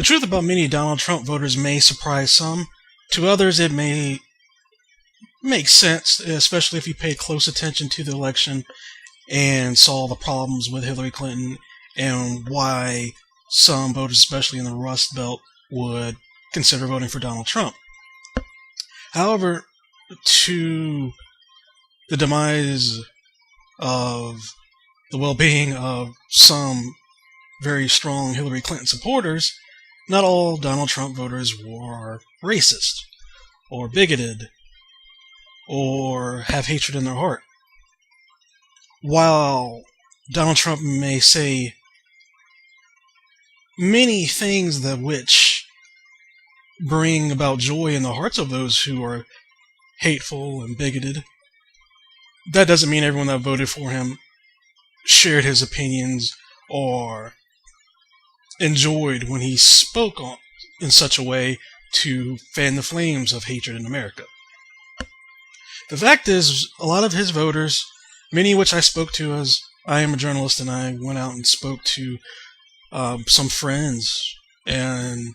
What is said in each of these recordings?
The truth about many Donald Trump voters may surprise some. To others, it may make sense, especially if you pay close attention to the election and saw the problems with Hillary Clinton and why some voters, especially in the Rust Belt, would consider voting for Donald Trump. However, to the demise of the well-being of some very strong Hillary Clinton supporters, not all Donald Trump voters were racist or bigoted or have hatred in their heart. While Donald Trump may say many things that which bring about joy in the hearts of those who are hateful and bigoted, that doesn't mean everyone that voted for him shared his opinions or enjoyed when he spoke in such a way to fan the flames of hatred in America. The fact is, a lot of his voters, many of which I spoke to, as I am a journalist and I went out and spoke to some friends and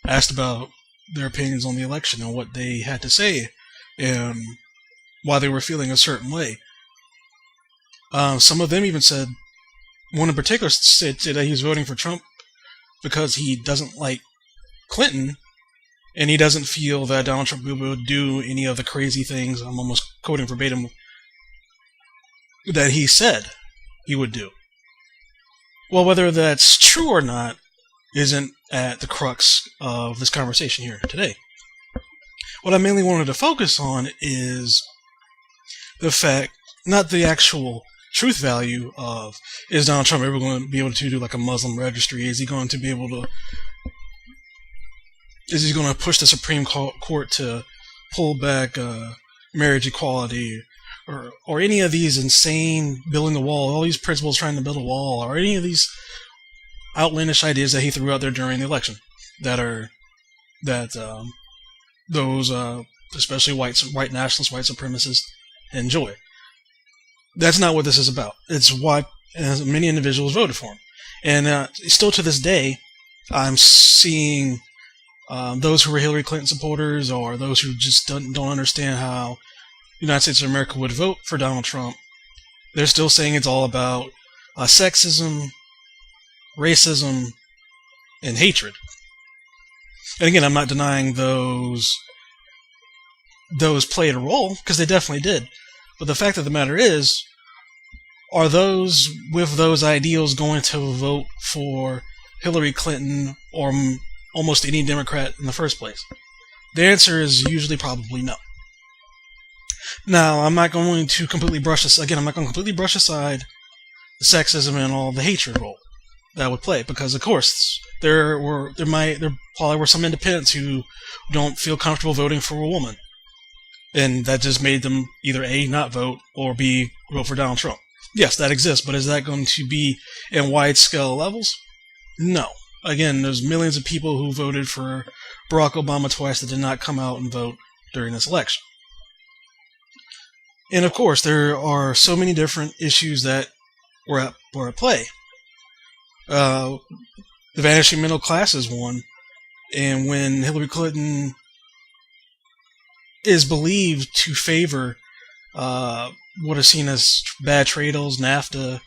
asked about their opinions on the election and what they had to say and why they were feeling a certain way. Some of them even said, one in particular said that he was voting for Trump because he doesn't like Clinton and he doesn't feel that Donald Trump will do any of the crazy things, I'm almost quoting verbatim, that he said he would do. Well, whether that's true or not isn't at the crux of this conversation here today. What I mainly wanted to focus on is the fact, not the actual truth value of, is Donald Trump ever going to be able to do like a Muslim registry? Is he going to be able to, is he going to push the Supreme Court to pull back marriage equality, or any of these insane building the wall, all these principles trying to build a wall, or any of these outlandish ideas that he threw out there during the election those especially white nationalists, white supremacists enjoy. That's not what this is about. It's why many individuals voted for him. And still to this day, I'm seeing those who were Hillary Clinton supporters or those who just don't understand how the United States of America would vote for Donald Trump. They're still saying it's all about sexism, racism, and hatred. And again, I'm not denying those played a role, because they definitely did. But the fact of the matter is, are those with those ideals going to vote for Hillary Clinton or almost any Democrat in the first place? The answer is usually probably no. Now, I'm not going to completely brush this. Again, I'm not going to completely brush aside the sexism and all the hatred role that would play, because of course there probably were some independents who don't feel comfortable voting for a woman, and that just made them either A, not vote, or B, vote for Donald Trump. Yes, that exists, but is that going to be in wide-scale levels? No. Again, there's millions of people who voted for Barack Obama twice that did not come out and vote during this election. And of course, there are so many different issues that were at play. The vanishing middle class is one, and when Hillary Clinton is believed to favor what are seen as bad trade deals, NAFTA,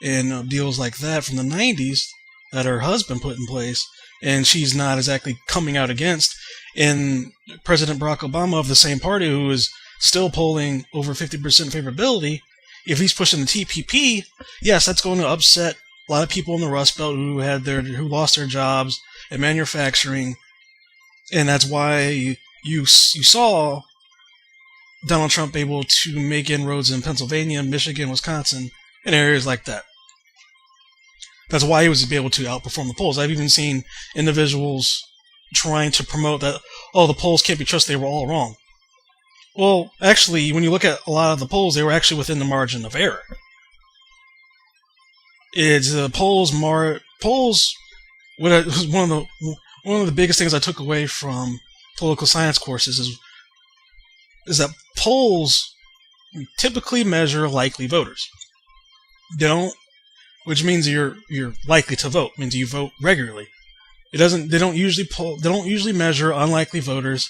and deals like that from the 90s that her husband put in place, and she's not exactly coming out against, and President Barack Obama of the same party, who is still polling over 50% favorability, if he's pushing the TPP, yes, that's going to upset a lot of people in the Rust Belt who lost their jobs in manufacturing, and that's why you saw Donald Trump able to make inroads in Pennsylvania, Michigan, Wisconsin, and areas like that. That's why he was able to outperform the polls. I've even seen individuals trying to promote that, oh, the polls can't be trusted, they were all wrong. Well, actually, when you look at a lot of the polls, they were actually within the margin of error. It's polls. What was one of the biggest things I took away from political science courses is that polls typically measure likely voters. They don't, which means you're likely to vote. Means you vote regularly. It doesn't. They don't usually pull. They don't usually measure unlikely voters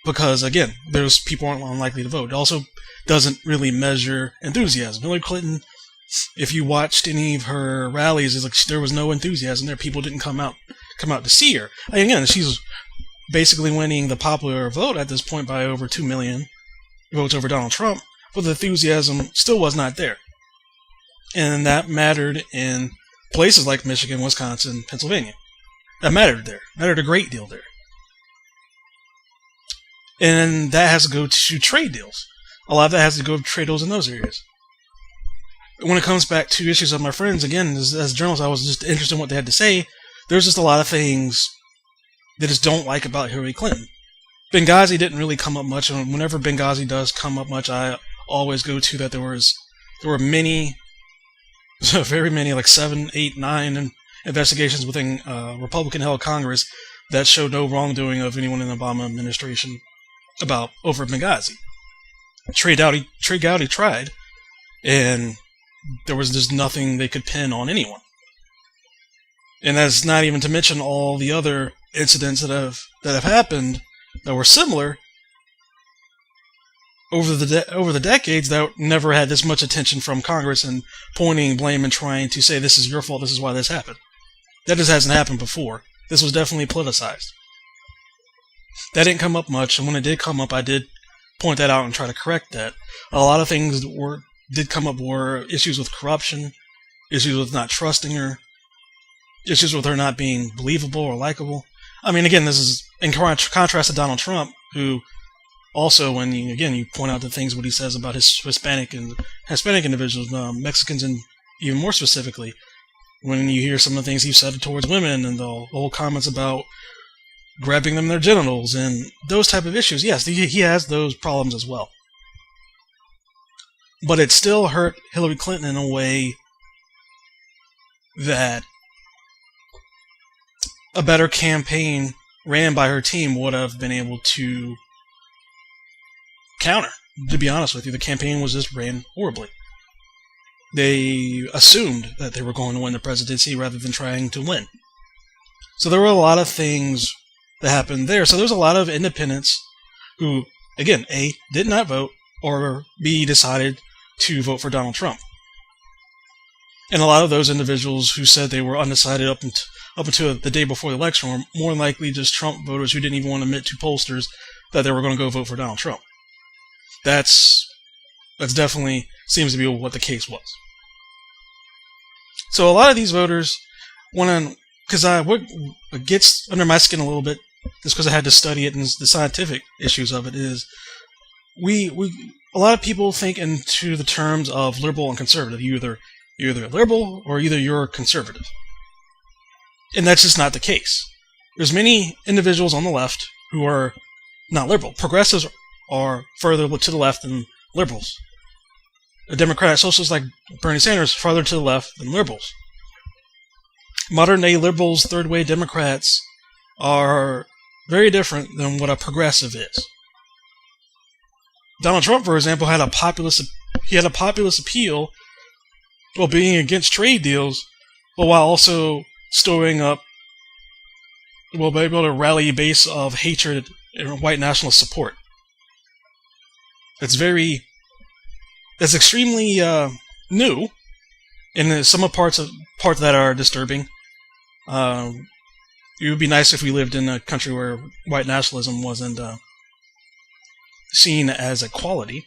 because, again, those people aren't unlikely to vote. It also doesn't really measure enthusiasm. Hillary Clinton, if you watched any of her rallies, it's like there was no enthusiasm there. People didn't come out to see her. Again, she's basically winning the popular vote at this point by over 2 million votes over Donald Trump, but the enthusiasm still was not there. And that mattered in places like Michigan, Wisconsin, Pennsylvania. That mattered there. Mattered a great deal there. And that has to go to trade deals. A lot of that has to go to trade deals in those areas. When it comes back to issues of my friends, again, as journalists, I was just interested in what they had to say. There's just a lot of things they just don't like about Hillary Clinton. Benghazi didn't really come up much, and whenever Benghazi does come up much, I always go to that there were many, very many, like 7, 8, 9 investigations within Republican-held Congress that showed no wrongdoing of anyone in the Obama administration over Benghazi. Trey Gowdy tried, and there was just nothing they could pin on anyone. And that's not even to mention all the other incidents that have happened that were similar over the decades that never had this much attention from Congress and pointing blame and trying to say this is your fault, this is why this happened. That just hasn't happened before. This was definitely politicized. That didn't come up much, and when it did come up, I did point that out and try to correct that. A lot of things did come up were issues with corruption, issues with not trusting her, issues with her not being believable or likable. I mean, again, this is in contrast to Donald Trump, who also, when you point out the things what he says about his Hispanic individuals, Mexicans, and even more specifically, when you hear some of the things he said towards women and the whole comments about grabbing them their genitals and those type of issues, yes, he has those problems as well. But it still hurt Hillary Clinton in a way that a better campaign ran by her team would have been able to counter. To be honest with you, the campaign was just ran horribly. They assumed that they were going to win the presidency rather than trying to win. So there were a lot of things that happened there. So there's a lot of independents who, again, A, did not vote, or B, decided to vote for Donald Trump. And a lot of those individuals who said they were undecided up until the day before the election were more than likely just Trump voters who didn't even want to admit to pollsters that they were going to go vote for Donald Trump. That's definitely seems to be what the case was. So a lot of these voters went on, because what gets under my skin a little bit, just because I had to study it and the scientific issues of it, is a lot of people think into the terms of liberal and conservative. You're either liberal or you're conservative. And that's just not the case. There's many individuals on the left who are not liberal. Progressives are further to the left than liberals. A Democratic socialist like Bernie Sanders farther to the left than liberals. Modern-day liberals, third-way Democrats are very different than what a progressive is. Donald Trump, for example, had a populist appeal while being against trade deals, but while also storing up, well, be able to rally a base of hatred and white nationalist support. That's extremely new, and some parts that are disturbing. It would be nice if we lived in a country where white nationalism wasn't seen as a quality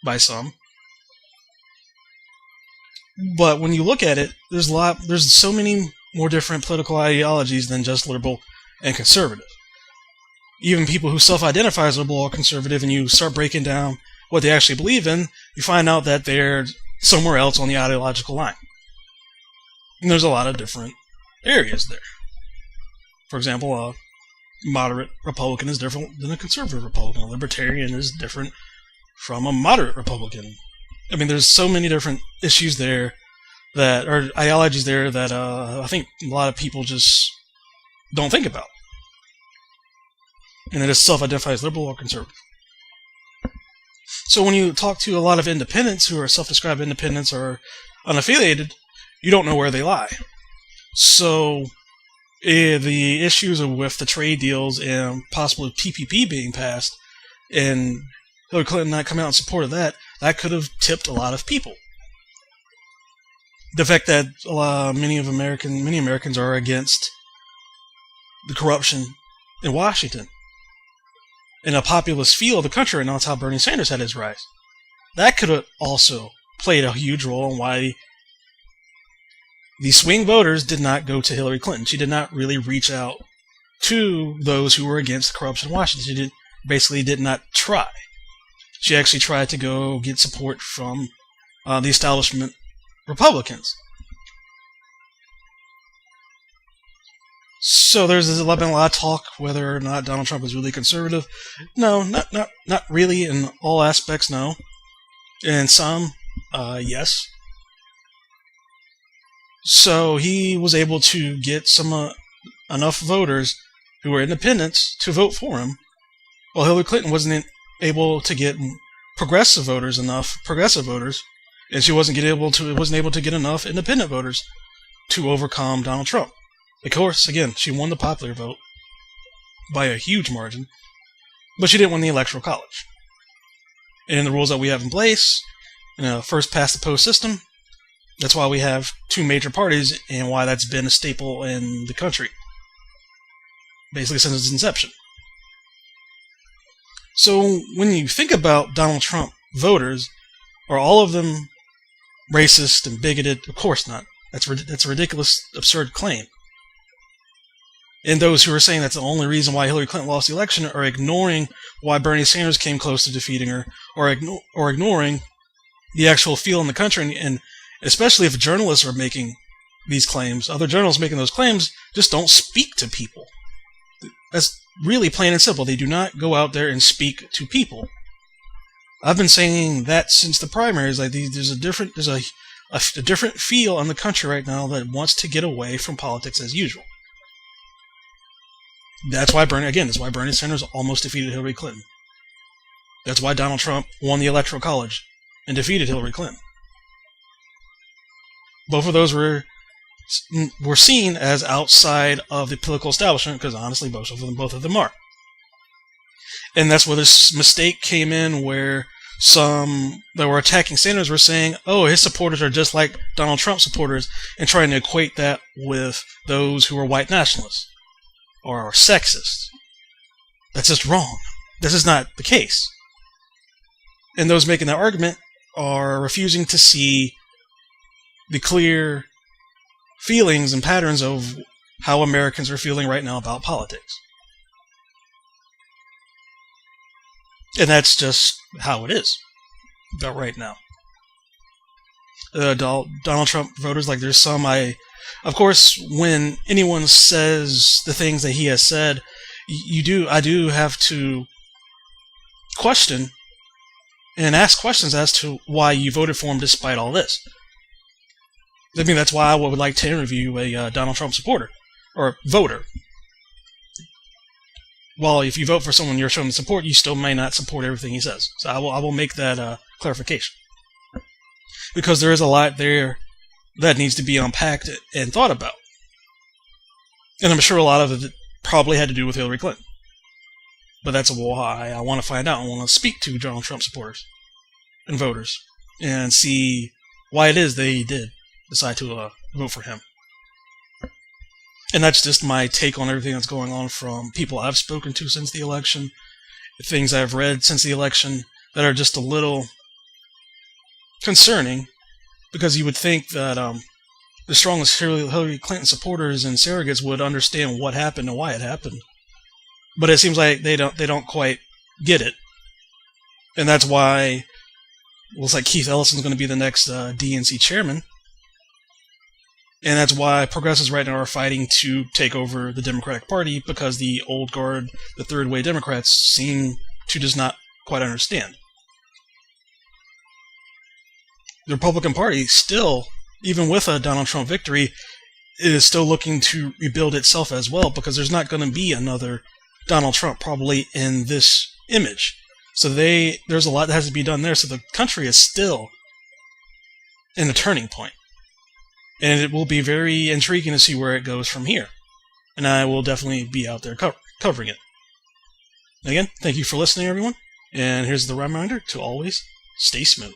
by some. But when you look at it, there's so many more different political ideologies than just liberal and conservative. Even people who self-identify as liberal or conservative, and you start breaking down what they actually believe in, you find out that they're somewhere else on the ideological line. And there's a lot of different areas there. For example, a moderate Republican is different than a conservative Republican. A libertarian is different from a moderate Republican. I mean, there's so many different issues there or ideologies there that I think a lot of people just don't think about. And they just self-identify as liberal or conservative. So when you talk to a lot of independents who are self-described independents or unaffiliated, you don't know where they lie. So The issues with the trade deals and possibly PPP being passed, and Hillary Clinton not coming out in support of that, that could have tipped a lot of people. The fact that many Americans are against the corruption in Washington. In a populist feel of the country right now, that's how Bernie Sanders had his rise. That could have also played a huge role in why the swing voters did not go to Hillary Clinton. She did not really reach out to those who were against corruption in Washington. She basically did not try. She actually tried to go get support from the establishment Republicans. So there's been a lot of talk whether or not Donald Trump is really conservative. No, not really in all aspects, no. In some, yes. So he was able to get enough voters who were independents to vote for him, while Hillary Clinton wasn't able to get progressive voters, and she wasn't able to get enough independent voters to overcome Donald Trump. Of course, again, she won the popular vote by a huge margin, but she didn't win the Electoral College. And the rules that we have in place, first past the post system, that's why we have two major parties and why that's been a staple in the country, basically since its inception. So when you think about Donald Trump voters, are all of them racist and bigoted? Of course not. That's a ridiculous, absurd claim. And those who are saying that's the only reason why Hillary Clinton lost the election are ignoring why Bernie Sanders came close to defeating her, or ignoring the actual feel in the country. And especially if journalists are making these claims, other journalists making those claims just don't speak to people. That's really plain and simple. They do not go out there and speak to people. I've been saying that since the primaries. Like there's a different feel in the country right now that wants to get away from politics as usual. That's why Bernie Sanders almost defeated Hillary Clinton. That's why Donald Trump won the Electoral College and defeated Hillary Clinton. Both of those were seen as outside of the political establishment, because honestly, both of them are. And that's where this mistake came in, where some that were attacking Sanders were saying, oh, his supporters are just like Donald Trump supporters, and trying to equate that with those who are white nationalists or sexist. That's just wrong. This is not the case. And those making that argument are refusing to see the clear feelings and patterns of how Americans are feeling right now about politics. And that's just how it is about right now. Donald Trump voters, like there's some of course, when anyone says the things that he has said, I do have to question and ask questions as to why you voted for him despite all this. I mean, that's why I would like to interview a Donald Trump supporter or voter. Well, if you vote for someone you're showing support, you still may not support everything he says. So I will make that clarification, because there is a lot there that needs to be unpacked and thought about. And I'm sure a lot of it probably had to do with Hillary Clinton. But that's why I want to find out. I want to speak to Donald Trump supporters and voters and see why it is they did decide to vote for him. And that's just my take on everything that's going on, from people I've spoken to since the election, things I've read since the election that are just a little concerning. Because you would think that the strongest Hillary Clinton supporters and surrogates would understand what happened and why it happened, but it seems like they don't quite get it, and that's why it looks like Keith Ellison's going to be the next DNC chairman, and that's why progressives right now are fighting to take over the Democratic Party, because the old guard, the third way Democrats, seem to just not quite understand. The Republican Party still, even with a Donald Trump victory, is still looking to rebuild itself as well, because there's not going to be another Donald Trump probably in this image. So there's a lot that has to be done there. So the country is still in a turning point. And it will be very intriguing to see where it goes from here. and I will definitely be out there covering it. Again, thank you for listening, everyone, and here's the reminder to always stay smooth.